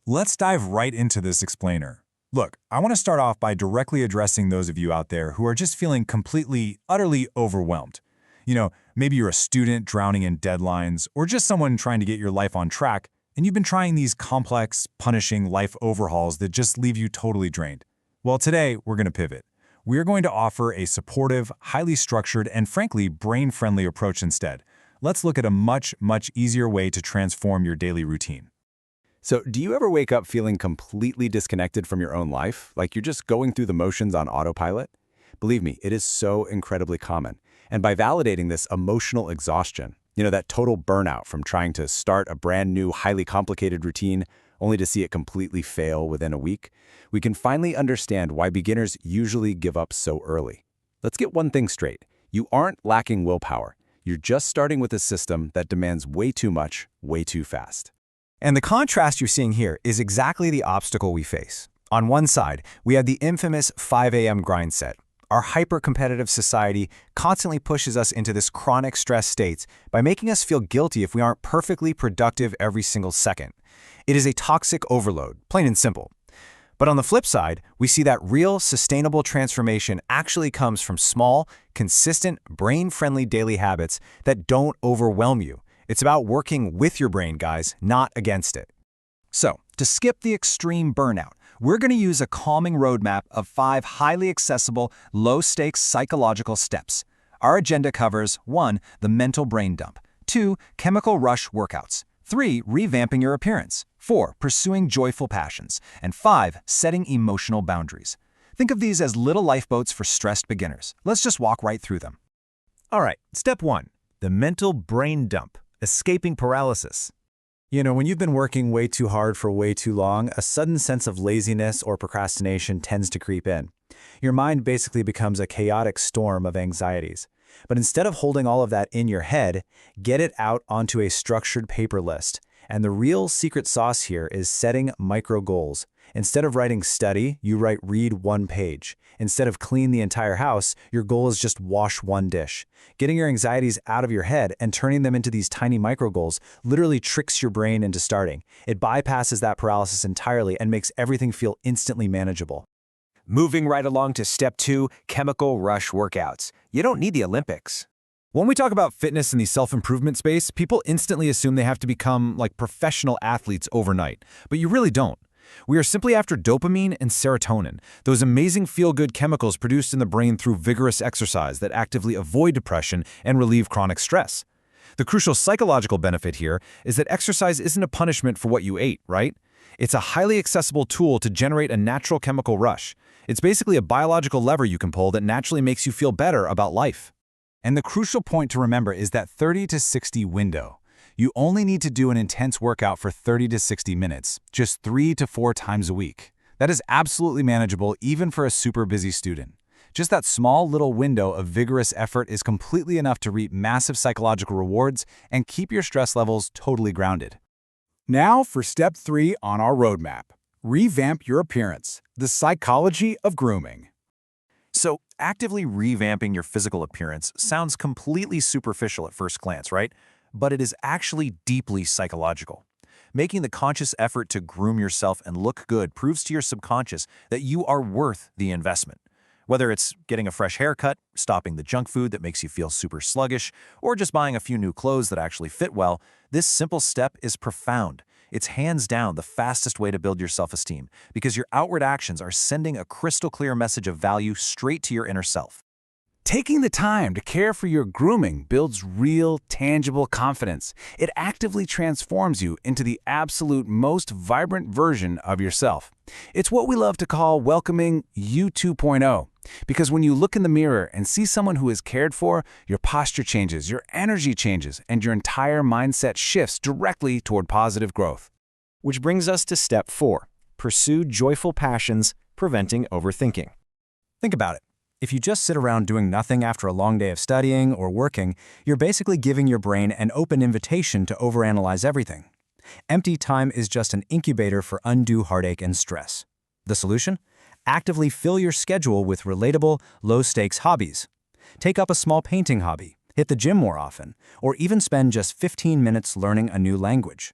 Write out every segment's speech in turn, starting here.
Let's dive right into this explainer. Look, I want to start off by directly addressing those of you out there who are just feeling completely, utterly overwhelmed. Maybe you're a student drowning in deadlines, or just someone trying to get your life on track, and you've been trying these complex, punishing life overhauls that just leave you totally drained. Well, today, we're going to pivot. We're going to offer a supportive, highly structured, and frankly, brain-friendly approach instead. Let's look at a much, much easier way to transform your daily routine. So, do you ever wake up feeling completely disconnected from your own life, like you're just going through the motions on autopilot? Believe me, it is so incredibly common. And by validating this emotional exhaustion, that total burnout from trying to start a brand new, highly complicated routine only to see it completely fail within a week, we can finally understand why beginners usually give up so early. Let's get one thing straight. You aren't lacking willpower. You're just starting with a system that demands way too much, way too fast. And the contrast you're seeing here is exactly the obstacle we face. On one side, we have the infamous 5 a.m. grind set. Our hyper-competitive society constantly pushes us into this chronic stress state by making us feel guilty if we aren't perfectly productive every single second. It is a toxic overload, plain and simple. But on the flip side, we see that real, sustainable transformation actually comes from small, consistent, brain-friendly daily habits that don't overwhelm you. It's about working with your brain, guys, not against it. So, to skip the extreme burnout, we're going to use a calming roadmap of 5 highly accessible, low-stakes psychological steps. Our agenda covers 1. The mental brain dump, 2. Chemical rush workouts, 3. Revamping your appearance, 4. Pursuing joyful passions, and 5. Setting emotional boundaries. Think of these as little lifeboats for stressed beginners. Let's just walk right through them. All right, step 1. The mental brain dump. Escaping paralysis. When you've been working way too hard for way too long, a sudden sense of laziness or procrastination tends to creep in. Your mind basically becomes a chaotic storm of anxieties. But instead of holding all of that in your head, get it out onto a structured paper list. And the real secret sauce here is setting micro goals. Instead of writing study, you write read 1 page. Instead of clean the entire house, your goal is just wash 1 dish. Getting your anxieties out of your head and turning them into these tiny micro goals literally tricks your brain into starting. It bypasses that paralysis entirely and makes everything feel instantly manageable. Moving right along to step 2, chemical rush workouts. You don't need the Olympics. When we talk about fitness in the self-improvement space, people instantly assume they have to become like professional athletes overnight, but you really don't. We are simply after dopamine and serotonin, those amazing feel-good chemicals produced in the brain through vigorous exercise that actively avoid depression and relieve chronic stress. The crucial psychological benefit here is that exercise isn't a punishment for what you ate, right? It's a highly accessible tool to generate a natural chemical rush. It's basically a biological lever you can pull that naturally makes you feel better about life. And the crucial point to remember is that 30 to 60 window. You only need to do an intense workout for 30 to 60 minutes, just 3 to 4 times a week. That is absolutely manageable even for a super busy student. Just that small little window of vigorous effort is completely enough to reap massive psychological rewards and keep your stress levels totally grounded. Now for step 3 on our roadmap. Revamp your appearance, the psychology of grooming. So, actively revamping your physical appearance sounds completely superficial at first glance, right? But it is actually deeply psychological. Making the conscious effort to groom yourself and look good proves to your subconscious that you are worth the investment. Whether it's getting a fresh haircut, stopping the junk food that makes you feel super sluggish, or just buying a few new clothes that actually fit well, this simple step is profound. It's hands down the fastest way to build your self-esteem because your outward actions are sending a crystal clear message of value straight to your inner self. Taking the time to care for your grooming builds real, tangible confidence. It actively transforms you into the absolute most vibrant version of yourself. It's what we love to call welcoming you 2.0. Because when you look in the mirror and see someone who is cared for, your posture changes, your energy changes, and your entire mindset shifts directly toward positive growth. Which brings us to step 4, pursue joyful passions, preventing overthinking. Think about it. If you just sit around doing nothing after a long day of studying or working, you're basically giving your brain an open invitation to overanalyze everything. Empty time is just an incubator for undue heartache and stress. The solution? Actively fill your schedule with relatable, low-stakes hobbies. Take up a small painting hobby, hit the gym more often, or even spend just 15 minutes learning a new language.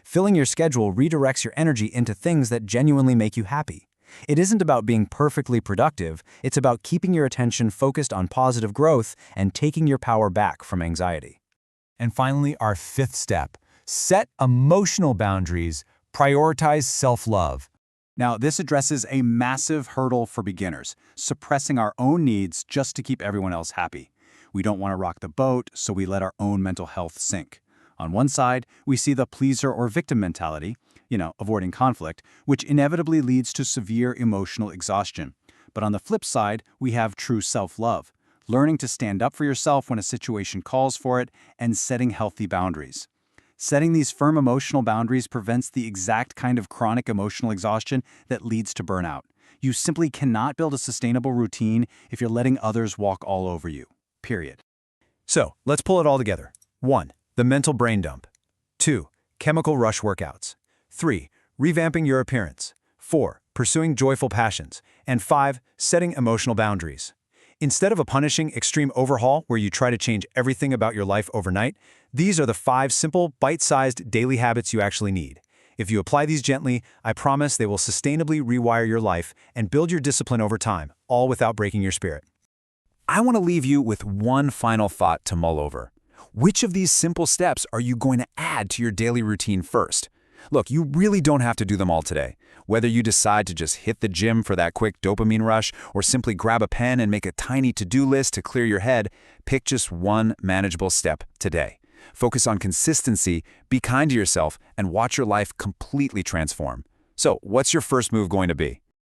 Filling your schedule redirects your energy into things that genuinely make you happy. It isn't about being perfectly productive, it's about keeping your attention focused on positive growth and taking your power back from anxiety. And finally, our fifth step: set emotional boundaries, prioritize self-love. Now, this addresses a massive hurdle for beginners, suppressing our own needs just to keep everyone else happy. We don't want to rock the boat, so we let our own mental health sink. On one side, we see the pleaser or victim mentality, avoiding conflict, which inevitably leads to severe emotional exhaustion. But on the flip side, we have true self-love, learning to stand up for yourself when a situation calls for it, and setting healthy boundaries. Setting these firm emotional boundaries prevents the exact kind of chronic emotional exhaustion that leads to burnout. You simply cannot build a sustainable routine if you're letting others walk all over you. Period. So, let's pull it all together. 1. The mental brain dump. 2. Chemical rush workouts. 3. Revamping your appearance. 4. Pursuing joyful passions. And 5. Setting emotional boundaries. Instead of a punishing extreme overhaul where you try to change everything about your life overnight, these are the 5 simple, bite-sized daily habits you actually need. If you apply these gently, I promise they will sustainably rewire your life and build your discipline over time, all without breaking your spirit. I want to leave you with one final thought to mull over. Which of these simple steps are you going to add to your daily routine first? Look, you really don't have to do them all today. Whether you decide to just hit the gym for that quick dopamine rush or simply grab a pen and make a tiny to-do list to clear your head, pick just one manageable step today. Focus on consistency, be kind to yourself, and watch your life completely transform. So, what's your first move going to be?